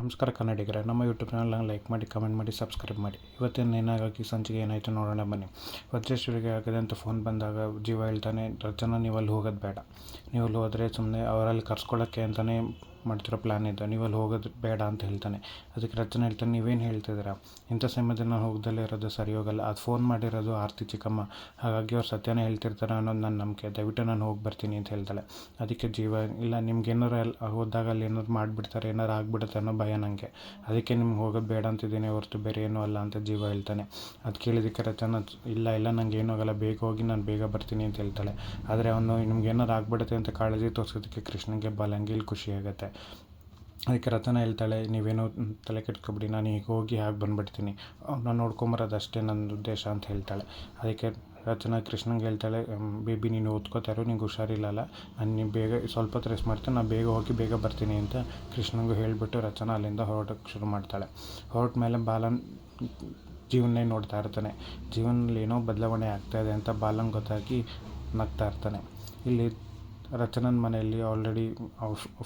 ನಮಸ್ಕಾರ ಕನ್ನಡಿಗರೇ, ನಮ್ಮ ಯೂಟ್ಯೂಬ್ ಚಾನಲ್ನ ಲೈಕ್ ಮಾಡಿ, ಕಮೆಂಟ್ ಮಾಡಿ, ಸಬ್ಸ್ಕ್ರೈಬ್ ಮಾಡಿ. ಇವತ್ತಿನ ಏನಾಗಿ ಸಂಚಿಗೆ ಏನಾಯಿತು ನೋಡೋಣ ಬನ್ನಿ. ವಜ್ರೇಶ್ವರಿಗೆ ಆಗದೆ ಅಂತ ಫೋನ್ ಬಂದಾಗ ಜೀವ ಹೇಳ್ತಾನೆ, ರಚನಾ ನೀವಲ್ಲಿ ಹೋಗೋದು ಬೇಡ, ನೀವಲ್ಲಿ ಹೋದರೆ ಸುಮ್ಮನೆ ಅವರಲ್ಲಿ ಕರ್ಸ್ಕೊಳ್ಳೋಕ್ಕೆ ಅಂತಲೇ ಮಾಡ್ತಿರೋ ಪ್ಲ್ಯಾನ್ ಇದ್ದು, ನೀವಲ್ಲಿ ಹೋಗೋದು ಬೇಡ ಅಂತ ಹೇಳ್ತಾನೆ. ಅದಕ್ಕೆ ರಚನೆ ಹೇಳ್ತಾನೆ, ನೀವೇನು ಹೇಳ್ತಿದ್ದೀರಾ, ಇಂಥ ಸಮಯದಲ್ಲಿ ನಾನು ಹೋಗ್ದಲ್ಲೇ ಇರೋದು ಸರಿ ಹೋಗಲ್ಲ. ಅದು ಫೋನ್ ಮಾಡಿರೋದು ಆರತಿ ಚಿಕ್ಕಮ್ಮ, ಹಾಗಾಗಿ ಅವ್ರು ಸತ್ಯನೇ ಹೇಳ್ತಿರ್ತಾರೆ ಅನ್ನೋದು ನನ್ನ ನಂಬಿಕೆ, ದಯವಿಟ್ಟು ನಾನು ಹೋಗಿ ಬರ್ತೀನಿ ಅಂತ ಹೇಳ್ತಾಳೆ. ಅದಕ್ಕೆ ಜೀವ, ಇಲ್ಲ ನಿಮ್ಗೆ ಏನಾರು ಹೋದಾಗ ಅಲ್ಲಿ ಏನಾರು ಮಾಡಿಬಿಡ್ತಾರೆ, ಏನಾರು ಆಗಿಬಿಡುತ್ತೆ ಅನ್ನೋ ಭಯ ನನಗೆ, ಅದಕ್ಕೆ ನಿಮ್ಗೆ ಹೋಗೋದು ಬೇಡ ಅಂತಿದ್ದೀನಿ ಹೊರತು ಬೇರೆ ಏನೂ ಅಲ್ಲ ಅಂತ ಜೀವ ಹೇಳ್ತಾನೆ. ಅದು ಕೇಳಿದ್ದಕ್ಕೆ ರಚನಾ, ಇಲ್ಲ ನಂಗೆ ಏನೂ ಆಗಲ್ಲ, ಬೇಗ ಹೋಗಿ ನಾನು ಬೇಗ ಬರ್ತೀನಿ ಅಂತ ಹೇಳ್ತಾಳೆ. ಆದರೆ ಅವನು ನಿಮ್ಗೆ ಏನಾರು ಆಗ್ಬಿಡುತ್ತೆ ಅಂತ ಕಾಳಜಿ ತೋರಿಸೋದಕ್ಕೆ ಕೃಷ್ಣನಿಗೆ ಬಲಂಗಿಲ್ ಖುಷಿಯಾಗುತ್ತೆ. ಅದಕ್ಕೆ ರಚನಾ ಹೇಳ್ತಾಳೆ, ನೀವೇನೋ ತಲೆ ಕೆಡ್ಕೊಬಿಡಿ, ನಾನು ಈಗ ಹೋಗಿ ಹಾಗೆ ಬಂದುಬಿಡ್ತೀನಿ, ನಾನು ನೋಡ್ಕೊಂಬರೋದು ಅಷ್ಟೇ ನನ್ನ ಉದ್ದೇಶ ಅಂತ ಹೇಳ್ತಾಳೆ. ಅದಕ್ಕೆ ರಚನಾ ಕೃಷ್ಣಂಗೆ ಹೇಳ್ತಾಳೆ, ಬೇಬಿ ನೀನು ಓದ್ಕೋತಾರೋ, ನಿಂಗೆ ಹುಷಾರಿಲ್ಲಲ್ಲ, ನಾನು ನೀವು ಬೇಗ ಸ್ವಲ್ಪ ಹೊತ್ತು ರೆಸ್ಟ್ ಮಾಡ್ತೀನಿ, ನಾನು ಬೇಗ ಹೋಗಿ ಬೇಗ ಬರ್ತೀನಿ ಅಂತ ಕೃಷ್ಣಂಗೂ ಹೇಳಿಬಿಟ್ಟು ರಚನಾ ಅಲ್ಲಿಂದ ಹೊರಡೋಕ್ಕೆ ಶುರು ಮಾಡ್ತಾಳೆ. ಹೊರಟ ಮೇಲೆ ಬಾಲನ್ ಜೀವನ್ನೇ ನೋಡ್ತಾ ಇರ್ತಾನೆ. ಜೀವನದಲ್ಲಿ ಏನೋ ಬದಲಾವಣೆ ಆಗ್ತಾಯಿದೆ ಅಂತ ಬಾಲಂಗೆ ಗೊತ್ತಾಗಿ ನಗ್ತಾ ಇರ್ತಾನೆ. ಇಲ್ಲಿ ರಚನನ ಮನೆಯಲ್ಲಿ ಆಲ್ರೆಡಿ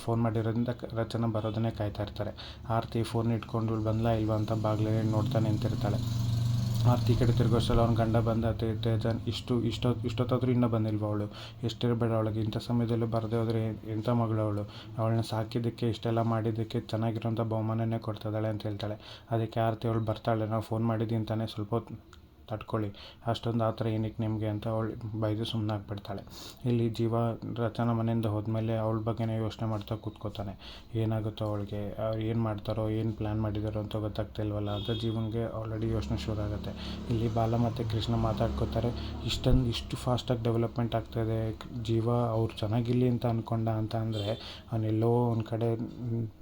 ಫೋನ್ ಮಾಡಿರೋದ್ರಿಂದ ರಚನಾ ಬರೋದನ್ನೇ ಕಾಯ್ತಾ ಇರ್ತಾರೆ. ಆರತಿ ಫೋನ್ ಇಟ್ಕೊಂಡು ಬಂದ್ಲಾ ಇಲ್ವಾ ಅಂತ ಬಾಗಿಲೇ ನೋಡ್ತಾ ನಿಂತಿರ್ತಾಳೆ. ಆರತಿ ಕಡೆ ತಿರುಗೋಷ್ಟಲ್ಲ ಅವ್ನ ಗಂಡ ಬಂದ, ತೇಜನ್ ಇಷ್ಟೊತ್ತಾದರೂ ಇನ್ನೂ ಬಂದಿಲ್ವ ಅವಳು, ಎಷ್ಟಿರಬೇಡ ಅವಳಿಗೆ, ಇಂಥ ಸಮಯದಲ್ಲೂ ಬರದೇ ಹೋದರೆ ಎಂಥ ಮಗಳು ಅವಳನ್ನ ಸಾಕಿದ್ದಕ್ಕೆ ಇಷ್ಟೆಲ್ಲ ಮಾಡಿದ್ದಕ್ಕೆ ಚೆನ್ನಾಗಿರೋಂಥ ಬಹುಮಾನನೇ ಕೊಡ್ತಿದ್ದಾಳೆ ಅಂತ ಹೇಳ್ತಾಳೆ. ಅದಕ್ಕೆ ಆರತಿ ಅವಳು ಬರ್ತಾಳೆ, ನಾವು ಫೋನ್ ಮಾಡಿದ್ದೀನಿ ತಾನೇ, ಸ್ವಲ್ಪ ಹೊತ್ತು ತಡ್ಕೊಳ್ಳಿ, ಅಷ್ಟೊಂದು ಆ ಥರ ಏನಕ್ಕೆ ನಿಮಗೆ ಅಂತ ಅವಳು ಬೈದು ಸುಮ್ಮನಾಗ್ಬಿಡ್ತಾಳೆ. ಇಲ್ಲಿ ಜೀವ ರಚನಾ ಮನೆಯಿಂದ ಹೋದ್ಮೇಲೆ ಅವಳ ಬಗ್ಗೆನೇ ಯೋಚನೆ ಮಾಡ್ತಾ ಕೂತ್ಕೋತಾನೆ. ಏನಾಗುತ್ತೋ ಅವಳಿಗೆ, ಅವ್ರು ಏನು ಮಾಡ್ತಾರೋ, ಏನು ಪ್ಲ್ಯಾನ್ ಮಾಡಿದಾರೋ ಅಂತ ಗೊತ್ತಾಗ್ತಿಲ್ವಲ್ಲ ಅಂತ ಜೀವನಿಗೆ ಆಲ್ರೆಡಿ ಯೋಚನೆ ಶುರು ಆಗುತ್ತೆ. ಇಲ್ಲಿ ಬಾಲ ಮತ್ತು ಕೃಷ್ಣ ಮಾತಾಡ್ಕೋತಾರೆ. ಇಷ್ಟು ಫಾಸ್ಟಾಗಿ ಡೆವಲಪ್ಮೆಂಟ್ ಆಗ್ತಾಯಿದೆ, ಜೀವ ಅವ್ರು ಚೆನ್ನಾಗಿರಲಿ ಅಂತ ಅಂದ್ಕೊಂಡ ಅಂತ ಅಂದರೆ ಅವನೆಲ್ಲೋ ಒಂದು ಕಡೆ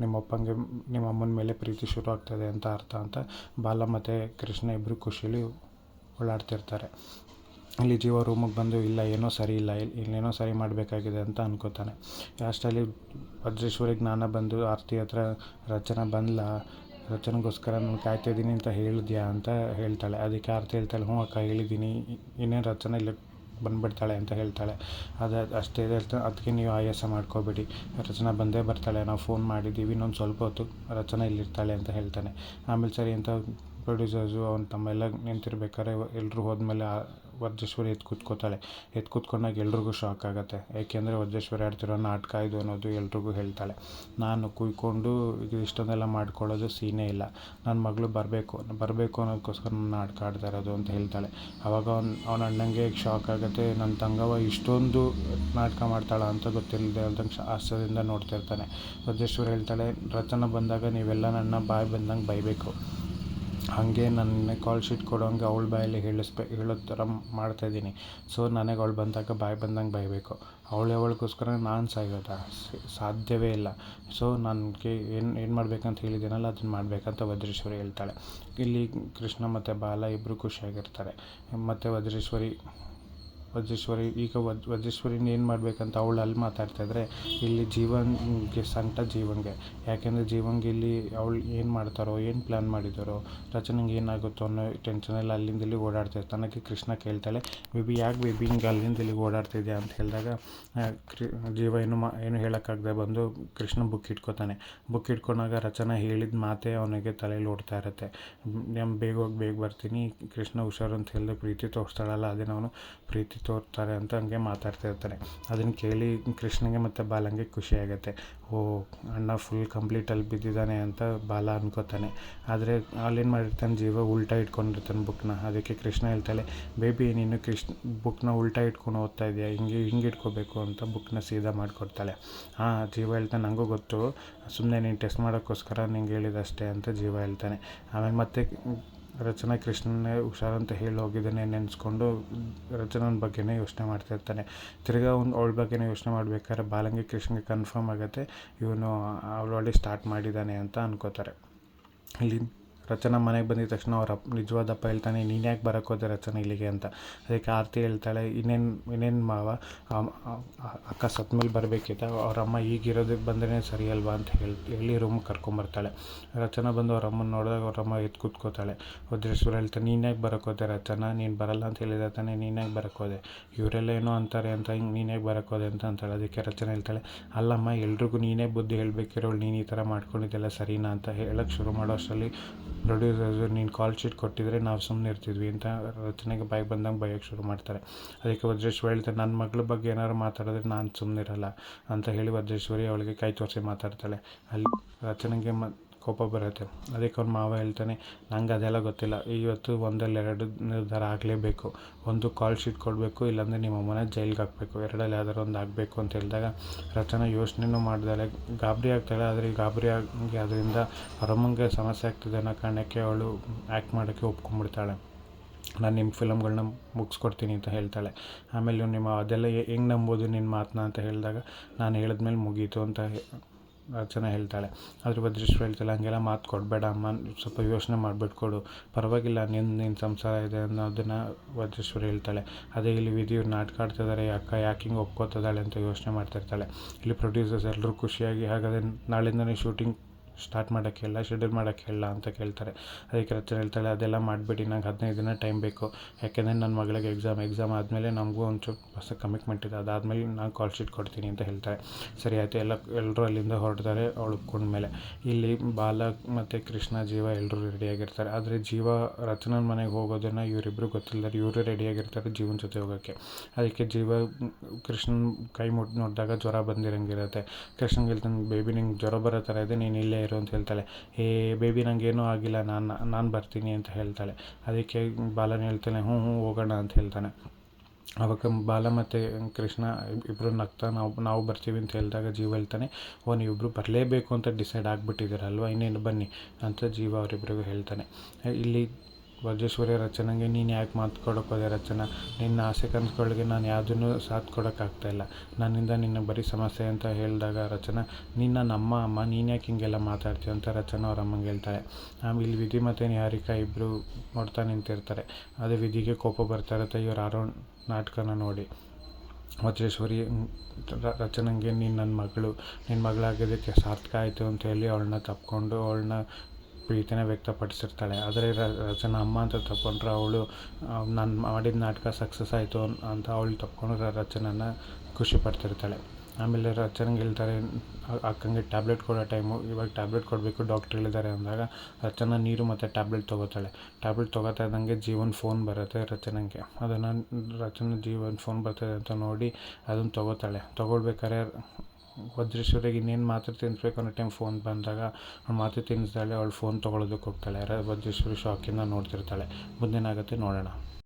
ನಿಮ್ಮ ಅಮ್ಮನ ಮೇಲೆ ಪ್ರೀತಿ ಶುರು ಆಗ್ತಾಯಿದೆ ಅಂತ ಅರ್ಥ ಅಂತ ಬಾಲ ಮತ್ತು ಕೃಷ್ಣ ಇಬ್ಬರು ಖುಷಿಯಲ್ಲಿ ಓಡಾಡ್ತಿರ್ತಾರೆ. ಇಲ್ಲಿ ಜೀವ ರೂಮಿಗೆ ಬಂದು, ಇಲ್ಲ ಏನೋ ಸರಿ ಇಲ್ಲ, ಇಲ್ಲೇನೋ ಸರಿ ಮಾಡಬೇಕಾಗಿದೆ ಅಂತ ಅನ್ಕೋತಾನೆ. ಅಷ್ಟರಲ್ಲಿ ವಜ್ರೇಶ್ವರಿ ಜ್ಞಾನ ಬಂದು ಆರತಿ ಹತ್ರ, ರಚನಾ ಬಂದ್ಲಾ, ರಚನೆಗೋಸ್ಕರ ನಾನು ಕಾಯ್ತಾಯಿದ್ದೀನಿ ಅಂತ ಹೇಳಿದ್ಯಾ ಅಂತ ಹೇಳ್ತಾಳೆ. ಅದಕ್ಕೆ ಆರತಿ ಹೇಳ್ತಾಳೆ, ಹ್ಞೂ ಅಕ್ಕ ಹೇಳಿದ್ದೀನಿ, ಇನ್ನೇನು ರಚನೆ ಇಲ್ಲಿ ಬಂದುಬಿಡ್ತಾಳೆ ಅಂತ ಹೇಳ್ತಾಳೆ. ಅಷ್ಟೇ ಹೇಳ್ತಾಳೆ. ಅದಕ್ಕೆ ನೀವು ಆಯಾಸ ಮಾಡ್ಕೋಬೇಡಿ, ರಚನಾ ಬಂದೇ ಬರ್ತಾಳೆ, ನಾವು ಫೋನ್ ಮಾಡಿದ್ದೀವಿ, ಇನ್ನೊಂದು ಸ್ವಲ್ಪ ಹೊತ್ತು ರಚನಾ ಇಲ್ಲಿರ್ತಾಳೆ ಅಂತ ಹೇಳ್ತಾನೆ. ಆಮೇಲೆ ಸರಿ ಅಂತ ಪ್ರೊಡ್ಯೂಸರ್ಸು ಅವ್ನು ತಮ್ಮೆಲ್ಲ ನಿಂತಿರ್ಬೇಕಾದ್ರೆ ಎಲ್ಲರೂ ಹೋದ್ಮೇಲೆ ವಜ್ರೇಶ್ವರಿ ಎದ್ದು ಕೂತ್ಕೊಂಡಾಗ ಎಲ್ರಿಗೂ ಶಾಕ್ ಆಗುತ್ತೆ. ಏಕೆಂದರೆ ವಜ್ರೇಶ್ವರಿ ಆಡ್ತಿರೋ ನಾಟಕ ಇದು ಅನ್ನೋದು ಎಲ್ರಿಗೂ ಹೇಳ್ತಾಳೆ. ನಾನು ಕುಯ್ಕೊಂಡು ಇಷ್ಟೊಂದೆಲ್ಲ ಮಾಡ್ಕೊಳ್ಳೋದು ಸೀನೇ ಇಲ್ಲ, ನನ್ನ ಮಗಳು ಬರಬೇಕು ಅನ್ನೋದಕ್ಕೋಸ್ಕರ ನಾನು ನಾಟಕ ಆಡ್ತಾ ಇರೋದು ಅಂತ ಹೇಳ್ತಾಳೆ. ಆವಾಗ ಅವನ ಅಣ್ಣಂಗೆ ಶಾಕ್ ಆಗುತ್ತೆ, ನನ್ನ ತಂಗವ ಇಷ್ಟೊಂದು ನಾಟಕ ಮಾಡ್ತಾಳ ಅಂತ ಗೊತ್ತಿಲ್ಲದೆ ಅಂದಂಗೆ ಆಶ್ಚರ್ಯದಿಂದ ನೋಡ್ತಾ ಇರ್ತಾನೆ. ವಜ್ರೇಶ್ವರಿ ಹೇಳ್ತಾಳೆ, ರಚನಾ ಬಂದಾಗ ನೀವೆಲ್ಲ ನನ್ನ ಬಾಯಿ ಬಂದಂಗೆ ಬೈಬೇಕು, ಹಾಗೆ ನನ್ನ ಕಾಲ್ ಶೀಟ್ ಕೊಡೋಂಗೆ ಅವಳ ಬಾಯಲ್ಲಿ ಹೇಳೋ ಥರ ಮಾಡ್ತಾಯಿದ್ದೀನಿ. ಸೊ ನನಗೆ ಅವಳು ಬಂದಾಗ ಬಾಯಿ ಬಂದಂಗೆ ಬೈಬೇಕು, ಅವಳಿಗೋಸ್ಕರ ನಾನು ಸಾಯೋದಾ, ಸಾಧ್ಯವೇ ಇಲ್ಲ. ಸೊ ನನಗೆ ಏನು ಮಾಡಬೇಕಂತ ಹೇಳಿದ್ದೀನಲ್ಲ ಅದನ್ನು ಮಾಡಬೇಕಂತ ವಜ್ರೇಶ್ವರಿ ಹೇಳ್ತಾಳೆ. ಇಲ್ಲಿ ಕೃಷ್ಣ ಮತ್ತು ಬಾಲ ಇಬ್ಬರು ಖುಷಿಯಾಗಿರ್ತಾರೆ. ಮತ್ತು ವಜ್ರೇಶ್ವರಿ ಈಗ ವಜ್ರೇಶ್ವರಿನ ಏನು ಮಾಡಬೇಕಂತ ಅವಳು ಅಲ್ಲಿ ಮಾತಾಡ್ತಾಯಿದ್ರೆ, ಇಲ್ಲಿ ಜೀವನ್ಗೆ ಯಾಕೆಂದರೆ ಜೀವನ್ಗೆ ಇಲ್ಲಿ ಅವಳು ಏನು ಮಾಡ್ತಾರೋ, ಏನು ಪ್ಲ್ಯಾನ್ ಮಾಡಿದಾರೋ, ರಚನೆಗೆ ಏನಾಗುತ್ತೋ ಅನ್ನೋ ಟೆನ್ಷನಲ್ಲಿ ಅಲ್ಲಿಂದ ಇಲ್ಲಿ ಓಡಾಡ್ತಿರ್ತಾನೆ. ಕೃಷ್ಣ ಕೇಳ್ತಾಳೆ, ಯಾಕೆ ಬೇಬಿ ಹಿಂಗೆ ಅಲ್ಲಿಂದ ಇಲ್ಲಿಗೆ ಓಡಾಡ್ತಿದ್ಯಾ ಅಂತ ಹೇಳಿದಾಗ ಜೀವ ಏನು ಹೇಳೋಕ್ಕಾಗದೆ ಬಂದು ಕೃಷ್ಣ ಬುಕ್ ಇಟ್ಕೊಂಡಾಗ ರಚನಾ ಹೇಳಿದ ಮಾತೇ ಅವನಿಗೆ ತಲೆಯಲ್ಲಿ ಓಡ್ತಾ ಇರುತ್ತೆ. ನಾನು ಬೇಗ ಹೋಗಿ ಬೇಗ ಬರ್ತೀನಿ, ಕೃಷ್ಣ ಹುಷಾರು ಅಂತ ಹೇಳಿದ್ರೆ ಪ್ರೀತಿ ತೋರಿಸ್ತಾಳಲ್ಲ, ಅದೇನೋ ಅವನು ಪ್ರೀತಿ ತೋರ್ತಾರೆ ಅಂತ ಹಂಗೆ ಮಾತಾಡ್ತಾ ಇರ್ತಾನೆ. ಅದನ್ನು ಕೇಳಿ ಕೃಷ್ಣಗೆ ಮತ್ತು ಬಾಲಂಗೆ ಖುಷಿಯಾಗುತ್ತೆ. ಓ, ಅಣ್ಣ ಫುಲ್ ಕಂಪ್ಲೀಟಲ್ಲಿ ಬಿದ್ದಿದ್ದಾನೆ ಅಂತ ಬಾಲ ಅನ್ಕೋತಾನೆ. ಆದರೆ ಅಲ್ಲೇನು ಮಾಡಿರ್ತಾನೆ, ಜೀವ ಉಲ್ಟಾ ಇಟ್ಕೊಂಡಿರ್ತಾನೆ ಬುಕ್ನ. ಅದಕ್ಕೆ ಕೃಷ್ಣ ಹೇಳ್ತಾಳೆ, ಬೇಬಿ ನೀನು ಬುಕ್ನ ಉಲ್ಟಾ ಇಟ್ಕೊಂಡು ಓದ್ತಾ ಇದೆಯಾ, ಹಿಂಗೆ ಇಟ್ಕೋಬೇಕು ಅಂತ ಬುಕ್ನ ಸೀದಾ ಮಾಡಿಕೊಡ್ತಾಳೆ. ಜೀವ ಹೇಳ್ತಾನೆ, ನನಗೂ ಗೊತ್ತು, ಸುಮ್ಮನೆ ನೀನು ಟೆಸ್ಟ್ ಮಾಡೋಕ್ಕೋಸ್ಕರ ನಿಂಗೆ ಹೇಳಿದಷ್ಟೇ ಅಂತ ಜೀವ ಹೇಳ್ತಾನೆ. ಆಮೇಲೆ ಮತ್ತೆ ರಚನಾ ಕೃಷ್ಣನೇ ಹುಷಾರಂತ ಹೇಳಿ ಹೋಗಿದ್ದಾನೆ ನೆನೆಸ್ಕೊಂಡು ರಚನನ ಬಗ್ಗೆನೇ ಯೋಚನೆ ಮಾಡ್ತಾಯಿರ್ತಾನೆ. ತಿರ್ಗಾ ಅವಳ ಬಗ್ಗೆನೇ ಯೋಚನೆ ಮಾಡಬೇಕಾದ್ರೆ ಬಾಲಂಗಿ ಕೃಷ್ಣಗೆ ಕನ್ಫರ್ಮ್ ಆಗುತ್ತೆ, ಇವನು ಆಲ್ರೆಡಿ ಸ್ಟಾರ್ಟ್ ಮಾಡಿದ್ದಾನೆ ಅಂತ ಅನ್ಕೋತಾರೆ. ಇಲ್ಲಿ ರಚನಾ ಮನೆಗೆ ಬಂದಿದ ತಕ್ಷಣ ಅವ್ರ ನಿಜವಾದ ಅಪ್ಪ ಹೇಳ್ತಾನೆ, ನೀನು ಯಾಕೆ ಬರೋಕ್ಕೆ ಹೋದೆ ರಚನಾ ಇಲ್ಲಿಗೆ ಅಂತ. ಅದಕ್ಕೆ ಆರತಿ ಹೇಳ್ತಾಳೆ, ಇನ್ನೇನು ಮಾವ, ಅಕ್ಕ ಸತ್ತ ಮೇಲೆ ಬರಬೇಕಿತ್ತ, ಅವ್ರ ಅಮ್ಮ ಈಗಿರೋದಕ್ಕೆ ಬಂದ್ರೇ ಸರಿ ಅಲ್ವಾ ಅಂತ ಹೇಳಿ ರೂಮಿಗೆ ಕರ್ಕೊಂಬರ್ತಾಳೆ. ರಚನಾ ಬಂದು ಅವ್ರ ಅಮ್ಮನ ನೋಡಿದಾಗ ಅವ್ರ ಅಮ್ಮ ಎದ್ದು ಕೂತ್ಕೋತಾಳೆ. ವಜ್ರೇಶ್ವರಿ ಹೇಳ್ತಾನೆ, ನೀನು ಯಾಕೆ ಬರೋಕ್ಕೆ ಹೋದೆ ರಚನಾ, ನೀನು ಬರಲ್ಲ ಅಂತ ಹೇಳಿದ ತಾನೆ, ನೀನು ಯಾಕೆ ಬರೋಕ್ಕೆ ಹೋದೆ, ಇವರೆಲ್ಲ ಏನೋ ಅಂತಾರೆ ಅಂತ ಹಿಂಗೆ ನೀನು ಯಾಕೆ ಬರೋಕ್ಕೆ ಹೋದೆ ಅಂತ ಅಂತಾಳೆ. ಅದಕ್ಕೆ ರಚನಾ ಹೇಳ್ತಾಳೆ, ಅಲ್ಲಮ್ಮ ಎಲ್ರಿಗೂ ನೀನೇ ಬುದ್ಧಿ ಹೇಳಬೇಕಿರೋಳು, ನೀನು ಈ ಥರ ಮಾಡ್ಕೊಂಡಿದ್ದೆಲ್ಲ ಸರಿನಾ ಅಂತ ಹೇಳೋಕ್ಕೆ ಶುರು ಮಾಡೋ ಅಷ್ಟರಲ್ಲಿ ಪ್ರೊಡ್ಯೂಸರ್ಸು, ನೀನು ಕಾಲ್ ಶೀಟ್ ಕೊಟ್ಟಿದ್ರೆ ನಾವು ಸುಮ್ಮನೆ ಇರ್ತಿದ್ವಿ ಅಂತ ರಚನೆಗೆ ಬಾಯಿಗೆ ಬಂದಂಗೆ ಬೈಯೋಕ್ಕೆ ಶುರು ಮಾಡ್ತಾರೆ. ಅದಕ್ಕೆ ವಜ್ರೇಶ್ವರಿ ಹೇಳ್ತಾರೆ, ನನ್ನ ಮಗಳ ಬಗ್ಗೆ ಏನಾದ್ರು ಮಾತಾಡಿದ್ರೆ ನಾನು ಸುಮ್ಮನಿರಲ್ಲ ಅಂತ ಹೇಳಿ ವಜ್ರೇಶ್ವರಿ ಅವಳಿಗೆ ಕೈ ತೋರಿಸಿ ಮಾತಾಡ್ತಾಳೆ. ಅಲ್ಲಿ ರಚನೆಗೆ ಕೋಪ ಬರುತ್ತೆ. ಅದಕ್ಕೆ ಅವ್ನ ಮಾವ ಹೇಳ್ತಾನೆ, ನಂಗೆ ಅದೆಲ್ಲ ಗೊತ್ತಿಲ್ಲ, ಇವತ್ತು ಒಂದಲ್ಲಿ ಎರಡು ನಿರ್ಧಾರ ಆಗಲೇಬೇಕು, ಒಂದು ಕಾಲ್ ಶೀಟ್ ಕೊಡಬೇಕು, ಇಲ್ಲಾಂದರೆ ನಿಮ್ಮ ಅಮ್ಮನ ಜೈಲಿಗೆ ಹಾಕಬೇಕು, ಎರಡಲ್ಲಿ ಯಾವ್ದಾರು ಒಂದು ಆಗಬೇಕು ಅಂತ ಹೇಳಿದಾಗ ರಚನಾ ಯೋಚನೆನೂ ಮಾಡ್ದಾಳೆ, ಗಾಬರಿ ಆಗ್ತಾಳೆ. ಆದರೆ ಗಾಬರಿ ಆಗಿ ಅದರಿಂದ ಅವರಮ್ಮಂಗೆ ಸಮಸ್ಯೆ ಆಗ್ತಿದೆ ಅನ್ನೋ ಕಾರಣಕ್ಕೆ ಅವಳು ಆ್ಯಕ್ಟ್ ಮಾಡೋಕ್ಕೆ ಒಪ್ಕೊಂಡ್ಬಿಡ್ತಾಳೆ. ನಾನು ನಿಮ್ಮ ಫಿಲಮ್ಗಳನ್ನ ಮುಗಿಸ್ಕೊಡ್ತೀನಿ ಅಂತ ಹೇಳ್ತಾಳೆ. ಆಮೇಲೆ ನಿಮ್ಮ ಅದೆಲ್ಲ ಹೆಂಗೆ ನಂಬೋದು ನಿನ್ನ ಮಾತನ್ನ ಅಂತ ಹೇಳಿದಾಗ, ನಾನು ಹೇಳಿದ್ಮೇಲೆ ಮುಗೀತು ಅಂತ ರಚನಾ ಹೇಳ್ತಾಳೆ. ಆದರೆ ವಜ್ರೇಶ್ವರಿ ಹೇಳ್ತಾಳೆ, ಹಂಗೆಲ್ಲ ಮಾತು ಕೊಡಬೇಡ ಅಮ್ಮ, ಸ್ವಲ್ಪ ಯೋಚನೆ ಮಾಡಿಬಿಟ್ಟು ಕೊಡು, ಪರವಾಗಿಲ್ಲ, ನಿನ್ನ ಸಂಸಾರ ಇದೆ ಅನ್ನೋದನ್ನು ವಜ್ರೇಶ್ವರಿ ಹೇಳ್ತಾಳೆ. ಅದೇ ಇಲ್ಲಿ ವಿಧಿಯವ್ರು ನಾಟಕ ಆಡ್ತಿದ್ದಾರೆ, ಯಾಕೆ ಹಿಂಗೆ ಒಪ್ಕೋತಿದ್ದಾಳೆ ಅಂತ ಯೋಚನೆ ಮಾಡ್ತಿರ್ತಾಳೆ. ಇಲ್ಲಿ ಪ್ರೊಡ್ಯೂಸರ್ಸ್ ಎಲ್ಲರೂ ಖುಷಿಯಾಗಿ, ಹಾಗಾದರೆ ನಾಳಿಂದನೇ ಶೂಟಿಂಗ್ ಸ್ಟಾರ್ಟ್ ಮಾಡೋಕ್ಕೆ ಹೇಳ, ಶೆಡ್ಯೂಲ್ ಮಾಡೋಕ್ಕೆ ಹೇಳ ಅಂತ ಕೇಳ್ತಾರೆ. ಅದಕ್ಕೆ ರಚನೆ ಹೇಳ್ತಾಳೆ, ಅದೆಲ್ಲ ಮಾಡಿಬಿಡಿ, ನಂಗೆ 15 ದಿನ ಟೈಮ್ ಬೇಕು, ಯಾಕೆಂದರೆ ನನ್ನ ಮಗಳಿಗೆ ಎಕ್ಸಾಮ್ ಆದಮೇಲೆ ನಮಗೂ ಒಂಚೂರು ಹೊಸ ಕಮಿಟ್ಮೆಂಟ್ ಇದೆ, ಅದಾದಮೇಲೆ ನಾನು ಕಾಲ್ ಶೀಟ್ ಕೊಡ್ತೀನಿ ಅಂತ ಹೇಳ್ತಾರೆ. ಸರಿ ಆಯಿತು, ಎಲ್ಲರೂ ಅಲ್ಲಿಂದ ಹೊರಡ್ತಾರೆ ಅವಳು ಮೇಲೆ. ಇಲ್ಲಿ ಬಾಲ ಮತ್ತು ಕೃಷ್ಣ, ಜೀವ ಎಲ್ಲರೂ ರೆಡಿಯಾಗಿರ್ತಾರೆ. ಆದರೆ ಜೀವ ರಚನನ ಮನೆಗೆ ಹೋಗೋದನ್ನು ಇವರಿಬ್ಬರು ಗೊತ್ತಿಲ್ಲದಾರೆ, ಇವರು ರೆಡಿಯಾಗಿರ್ತಾರೆ ಜೀವನ ಜೊತೆ ಹೋಗೋಕ್ಕೆ. ಅದಕ್ಕೆ ಜೀವ ಕೃಷ್ಣನ ಕೈ ನೋಡಿದಾಗ ಜ್ವರ ಬಂದಿರಂಗಿರುತ್ತೆ. ಕೃಷ್ಣಂಗೆ ಹೇಳ್ತಾನೆ, ಬೇಬಿ ನಿಂಗೆ ಜ್ವರ ಬರೋ ಥರ ಇದೆ, ನೀನು ಇಲ್ಲೇ ಇರು ಅಂತ ಹೇಳ್ತಾಳೆ. ಬೇಬಿ ನನಗೇನೂ ಆಗಿಲ್ಲ, ನಾನು ಬರ್ತೀನಿ ಅಂತ ಹೇಳ್ತಾಳೆ. ಅದಕ್ಕೆ ಬಾಲನ ಹೇಳ್ತಾನೆ, ಹ್ಞೂ ಹೋಗೋಣ ಅಂತ ಹೇಳ್ತಾನೆ. ಆವಾಗ ಬಾಲ ಮತ್ತು ಕೃಷ್ಣ ಇಬ್ಬರು ನಗ್ತಾ ನಾವು ಬರ್ತೀವಿ ಅಂತ ಹೇಳಿದಾಗ ಜೀವ ಹೇಳ್ತಾನೆ, ನೀವಿಬ್ಬರು ಬರಲೇಬೇಕು ಅಂತ ಡಿಸೈಡ್ ಆಗಿಬಿಟ್ಟಿದ್ದೀರಲ್ವ, ಇನ್ನೇನು ಬನ್ನಿ ಅಂತ ಜೀವ ಅವರಿಬ್ಬರಿಗೂ ಹೇಳ್ತಾನೆ. ಇಲ್ಲಿ ವಜ್ರೇಶ್ವರಿ ರಚನೆಗೆ, ನೀನು ಯಾಕೆ ಮಾತು ಕೊಡೋಕೆ ಹೋದೆ ರಚನಾ, ನಿನ್ನ ಆಸೆ ಕನಸುಗಳಿಗೆ ನಾನು ಯಾವುದನ್ನು ಸಾಥ್ ಕೊಡೋಕ್ಕಾಗ್ತಾಯಿಲ್ಲ, ನನ್ನಿಂದ ನಿನ್ನ ಬರೀ ಸಮಸ್ಯೆ ಅಂತ ಹೇಳಿದಾಗ ರಚನಾ, ನಮ್ಮ ಅಮ್ಮ, ನೀನು ಯಾಕೆ ಹಿಂಗೆಲ್ಲ ಮಾತಾಡ್ತೀವಿ ಅಂತ ರಚನಾ ಅವ್ರ ಅಮ್ಮಂಗೆ ಹೇಳ್ತಾಳೆ. ಆಮೇಲೆ ಇಲ್ಲಿ ವಿಧಿ ಮತ್ತು ನಿಹಾರಿಕಾ ಇಬ್ಬರು ನೋಡ್ತಾ ನಿಂತಿರ್ತಾರೆ. ಅದೇ ವಿಧಿಗೆ ಕೋಪ ಬರ್ತಾ ಇರುತ್ತೆ ಇವ್ರು ಯಾರೋ ನಾಟಕನ ನೋಡಿ. ವಜ್ರೇಶ್ವರಿ ರಚನೆಗೆ, ನಿನ್ನ ಮಗಳಾಗೋದಕ್ಕೆ ಸಾರ್ಥಕ ಆಯಿತು ಅಂತ ಹೇಳಿ ಅವಳನ್ನ ತಪ್ಕೊಂಡು ಅವಳನ್ನ ಪ್ರೀತಿನ ವ್ಯಕ್ತಪಡಿಸಿರ್ತಾಳೆ. ಆದರೆ ರಚನಾ ಅಮ್ಮ ಅಂತ ತಗೊಂಡ್ರೆ ಅವಳು, ನಾನು ಮಾಡಿದ ನಾಟಕ ಸಕ್ಸಸ್ ಆಯಿತು ಅಂತ ಅವಳು ತಗೊಂಡ್ರೆ ರಚನನ ಖುಷಿ ಪಡ್ತಿರ್ತಾಳೆ. ಆಮೇಲೆ ರಚನೆಗೆ ಹೇಳ್ತಾರೆ, ಅಕ್ಕಂಗೆ ಟ್ಯಾಬ್ಲೆಟ್ ಕೊಡೋ ಟೈಮು, ಇವಾಗ ಟ್ಯಾಬ್ಲೆಟ್ ಕೊಡಬೇಕು ಡಾಕ್ಟ್ರ್ ಹೇಳಿದ್ದಾರೆ ಅಂದಾಗ ರಚನಾ ನೀರು ಮತ್ತು ಟ್ಯಾಬ್ಲೆಟ್ ತೊಗೋತಾಳೆ. ಟ್ಯಾಬ್ಲೆಟ್ ತೊಗೋತಾ ಇದ್ದಂಗೆ ಜೀವನ ಫೋನ್ ಬರುತ್ತೆ ರಚನೆಗೆ. ಅದನ್ನು ರಚನಾ ಜೀವನ ಫೋನ್ ಬರ್ತದೆ ಅಂತ ನೋಡಿ ಅದನ್ನು ತೊಗೊಳ್ಬೇಕಾದ್ರೆ ವಜ್ರೇಶ್ವರಿಗೆ ಇನ್ನೇನು ಮಾತ್ರೆ ತಿನ್ನಿಸ್ಬೇಕು ಅನ್ನೋ ಟೈಮ್ ಫೋನ್ ಬಂದಾಗ ಅವ್ಳು ಮಾತ್ರೆ ತಿನ್ನಿಸ್ದಾಳೆ, ಅವಳು ಫೋನ್ ತೊಗೊಳೋದಕ್ಕೆ ಹೋಗ್ತಾಳೆ. ವಜ್ರೇಶ್ವರಿ ಶಾಕಿಂದ ನೋಡ್ತಿರ್ತಾಳೆ. ಮುಂದೇನಾಗುತ್ತೆ ನೋಡೋಣ.